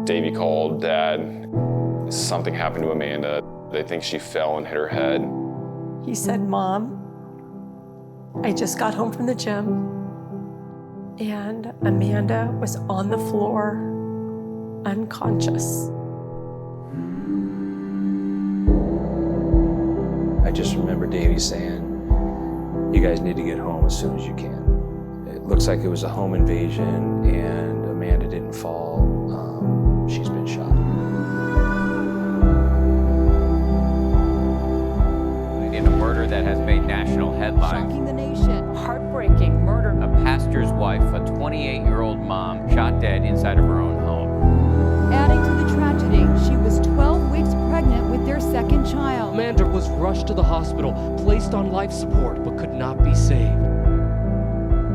Davey called Dad. Something happened to Amanda. They think she fell and hit her head. He said, "Mom, I just got home from the gym, and Amanda was on the floor, unconscious." I just remember Davey saying, "You guys need to get home as soon as you can." It looks like it was a home invasion, and Amanda didn't fall. She's been shot. In a murder that has made national headlines. Shocking the nation. Heartbreaking murder. A pastor's wife, a 28-year-old mom, shot dead inside of her own home. Adding to the tragedy, she was 12 weeks pregnant with their second child. Amanda was rushed to the hospital, placed on life support, but could not be saved.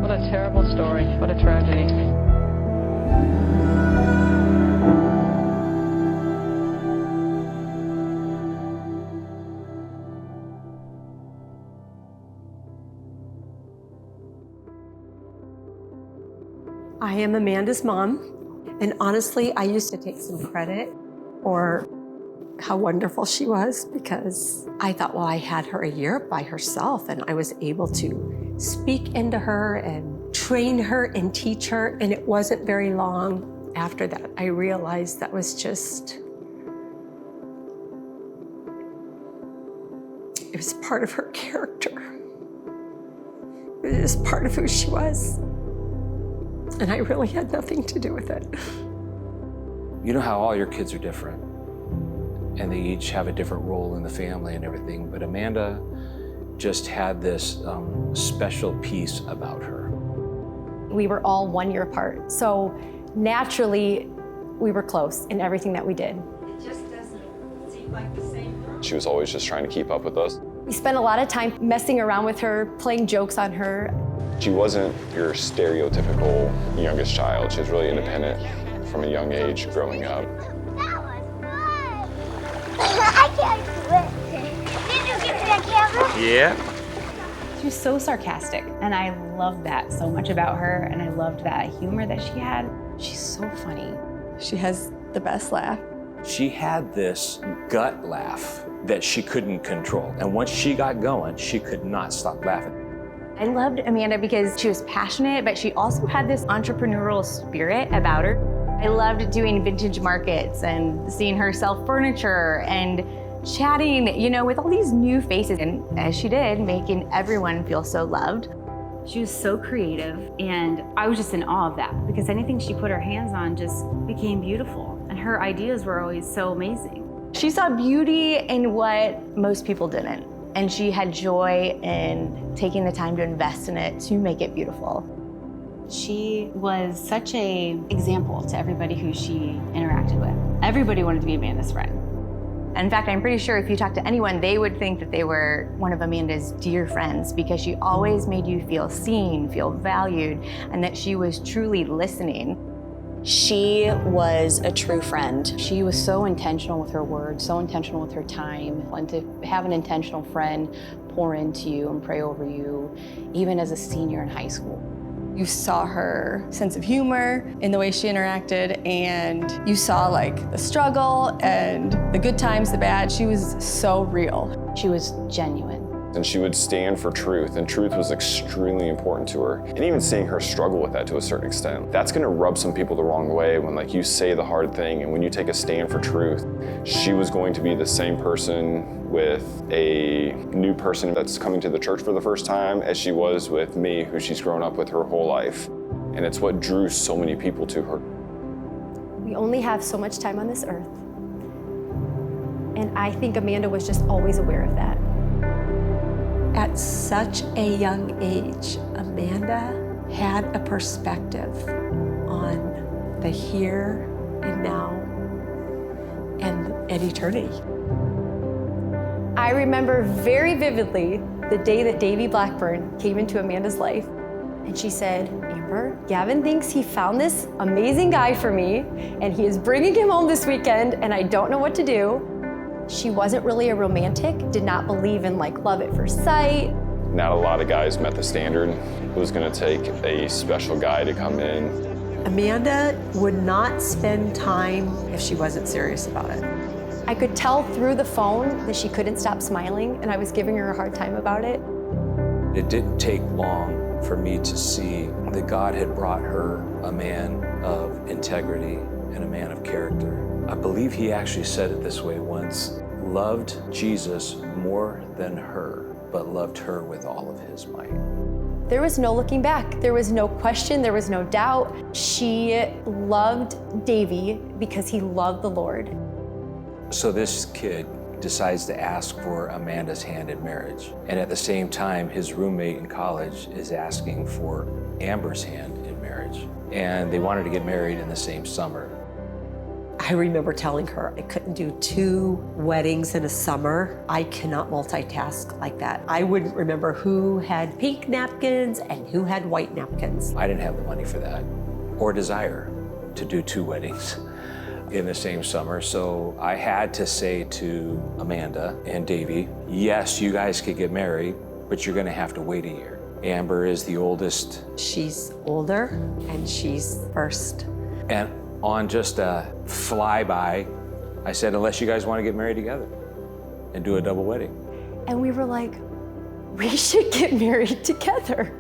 What a terrible story. What a tragedy. I am Amanda's mom, and honestly, I used to take some credit for how wonderful she was, because I thought, well, I had her a year by herself, and I was able to speak into her and train her and teach her, and it wasn't very long after that I realized that was just, it was part of her character. It was part of who she was. And I really had nothing to do with it. You know how all your kids are different, and they each have a different role in the family and everything, but Amanda just had this special piece about her. We were all 1 year apart, so naturally we were close in everything that we did. It just doesn't seem like the same. She was always just trying to keep up with us. We spent a lot of time messing around with her, playing jokes on her. She wasn't your stereotypical youngest child. She was really independent from a young age growing up. That was fun. I can't do it. Did you get to that camera? Yeah. She was so sarcastic, and I loved that so much about her, and I loved that humor that she had. She's so funny. She has the best laugh. She had this gut laugh that she couldn't control. And once she got going, she could not stop laughing. I loved Amanda because she was passionate, but she also had this entrepreneurial spirit about her. I loved doing vintage markets and seeing her sell furniture and chatting, you know, with all these new faces. And as she did, making everyone feel so loved. She was so creative, and I was just in awe of that, because anything she put her hands on just became beautiful, and her ideas were always so amazing. She saw beauty in what most people didn't, and she had joy in taking the time to invest in it to make it beautiful. She was such an example to everybody who she interacted with. Everybody wanted to be Amanda's friend. In fact, I'm pretty sure if you talk to anyone, they would think that they were one of Amanda's dear friends, because she always made you feel seen, feel valued, and that she was truly listening. She was a true friend. She was so intentional with her words, so intentional with her time, and to have an intentional friend pour into you and pray over you, even as a senior in high school. You saw her sense of humor in the way she interacted, and you saw like the struggle and the good times, the bad. She was so real. She was genuine. And she would stand for truth, and truth was extremely important to her. And even seeing her struggle with that to a certain extent, that's gonna rub some people the wrong way when like you say the hard thing and when you take a stand for truth. She was going to be the same person with a new person that's coming to the church for the first time as she was with me, who she's grown up with her whole life. And it's what drew so many people to her. We only have so much time on this earth. And I think Amanda was just always aware of that. At such a young age, Amanda had a perspective on the here and now and eternity. I remember very vividly the day that Davey Blackburn came into Amanda's life, and she said, "Amber, Gavin thinks he found this amazing guy for me, and he is bringing him home this weekend, and I don't know what to do." She wasn't really a romantic, did not believe in like love at first sight. Not a lot of guys met the standard. It was gonna take a special guy to come in Amanda would not spend time if she wasn't serious about it. I could tell through the phone that she couldn't stop smiling, and I was giving her a hard time about it. It didn't take long for me to see that God had brought her a man of integrity and a man of character. I believe he actually said it this way once, loved Jesus more than her, but loved her with all of his might. There was no looking back. There was no question, there was no doubt. She loved Davy because he loved the Lord. So this kid decides to ask for Amanda's hand in marriage. And at the same time, his roommate in college is asking for Amber's hand in marriage. And they wanted to get married in the same summer. I remember telling her I couldn't do 2 weddings in a summer. I cannot multitask like that. I wouldn't remember who had pink napkins and who had white napkins. I didn't have the money for that or desire to do 2 weddings in the same summer. So I had to say to Amanda and Davy, yes, you guys could get married, but you're gonna have to wait a year. Amber is the oldest. She's older and she's first. And on just a flyby, I said, unless you guys want to get married together and do a double wedding. And we were like, we should get married together.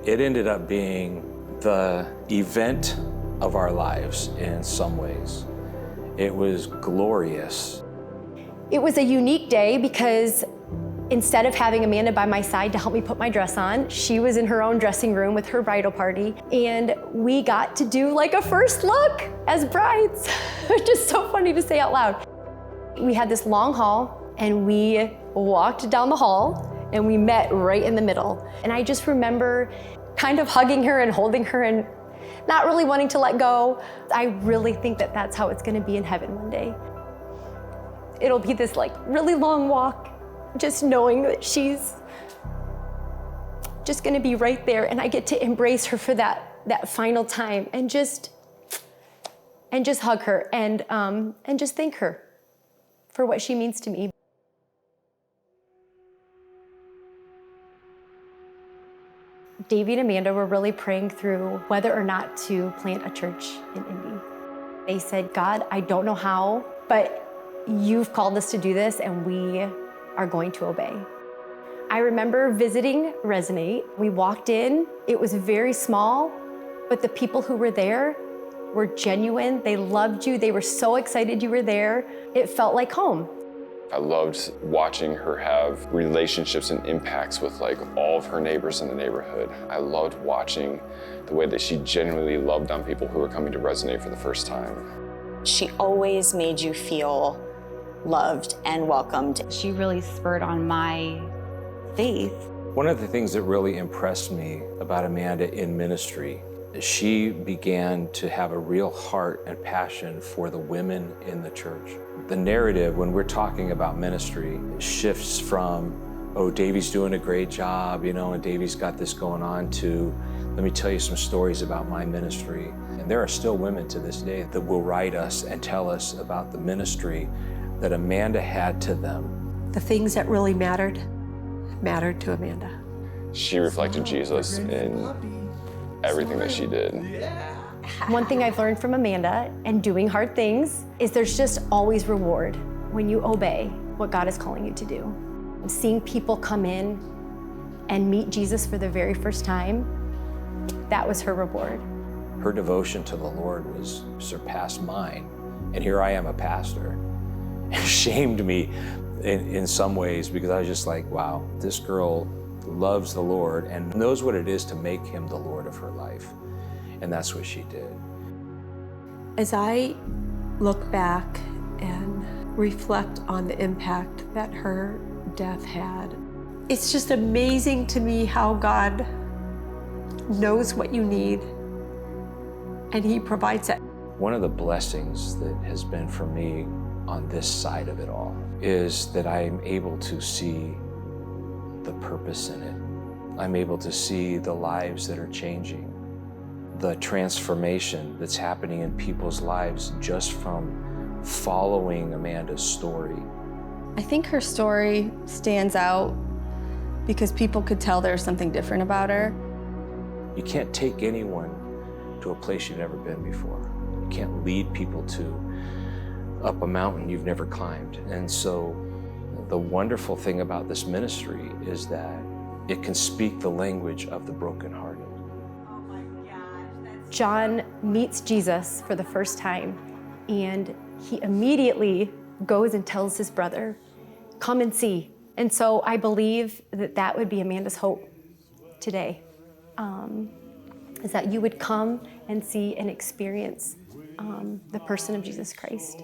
It ended up being the event of our lives in some ways. It was glorious. It was a unique day because instead of having Amanda by my side to help me put my dress on, she was in her own dressing room with her bridal party, and we got to do like a first look as brides, which is so funny to say out loud. We had this long hall, and we walked down the hall, and we met right in the middle. And I just remember kind of hugging her and holding her and not really wanting to let go. I really think that that's how it's gonna be in heaven one day. It'll be this like really long walk, just knowing that she's just gonna be right there, and I get to embrace her for that final time and just hug her and just thank her for what she means to me. Davy and Amanda were really praying through whether or not to plant a church in Indy. They said, God, I don't know how, but you've called us to do this, and we are going to obey. I remember visiting Resonate. We walked in, it was very small, but the people who were there were genuine. They loved you. They were so excited you were there. It felt like home. I loved watching her have relationships and impacts with like all of her neighbors in the neighborhood. I loved watching the way that she genuinely loved on people who were coming to Resonate for the first time. She always made you feel loved and welcomed. She really spurred on my faith. One of the things that really impressed me about Amanda in ministry is she began to have a real heart and passion for the women in the church. The narrative, when we're talking about ministry, shifts from, oh, Davy's doing a great job, you know, and Davy's got this going on, to, let me tell you some stories about my ministry. And there are still women to this day that will write us and tell us about the ministry that Amanda had to them. The things that really mattered to Amanda. She reflected Jesus in everything that she did. One thing I've learned from Amanda and doing hard things is there's just always reward when you obey what God is calling you to do. Seeing people come in and meet Jesus for the very first time, that was her reward. Her devotion to the Lord was surpassed mine. And here I am, a pastor. It shamed me in some ways, because I was just like, wow, this girl loves the Lord and knows what it is to make him the Lord of her life. And that's what she did. As I look back and reflect on the impact that her death had, it's just amazing to me how God knows what you need and he provides it. One of the blessings that has been for me on this side of it all is that I'm able to see the purpose in it. I'm able to see the lives that are changing, the transformation that's happening in people's lives just from following Amanda's story. I think her story stands out because people could tell there's something different about her. You can't take anyone to a place you've never been before. You can't lead people up a mountain you've never climbed. And so the wonderful thing about this ministry is that it can speak the language of the brokenhearted. John meets Jesus for the first time, and he immediately goes and tells his brother, come and see. And so I believe that that would be Amanda's hope today, is that you would come and see and experience the person of Jesus Christ.